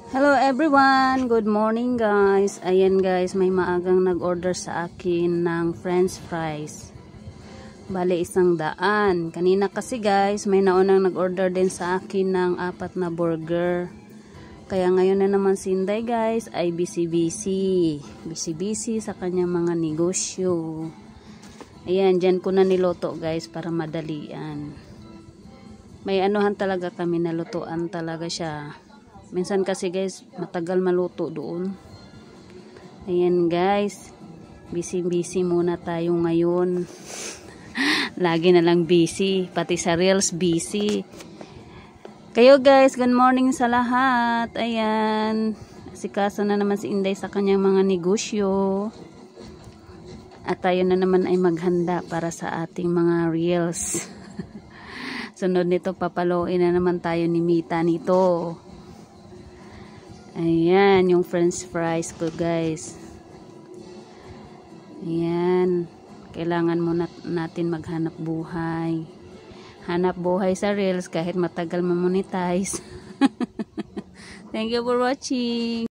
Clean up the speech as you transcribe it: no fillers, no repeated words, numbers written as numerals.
Hello everyone! Good morning guys! Ayan guys, may maagang nag-order sa akin ng french fries. Bale 100. Kanina kasi guys, may naunang nag-order din sa akin ng 4 na burger. Kaya ngayon na naman si Inday guys ay busy-busy sa kanyang mga negosyo. Ayan, dyan ko na niloto guys para madalian. May anuhan talaga kami, nalutuan talaga siya. Minsan kasi guys, matagal maluto doon. Ayan guys, busy muna tayo ngayon. Lagi na lang busy, pati sa reels busy. Kayo guys, good morning sa lahat. Ayan, asikaso na naman si Inday sa kanyang mga negosyo. At tayo na naman ay maghanda para sa ating mga reels. Sunod nito, papaluin na naman tayo ni Mita nito. Ayan, yung french fries ko guys. Ayan, kailangan muna natin maghanap buhay. Hanap buhay sa reels kahit matagal ma-monetize. Thank you for watching.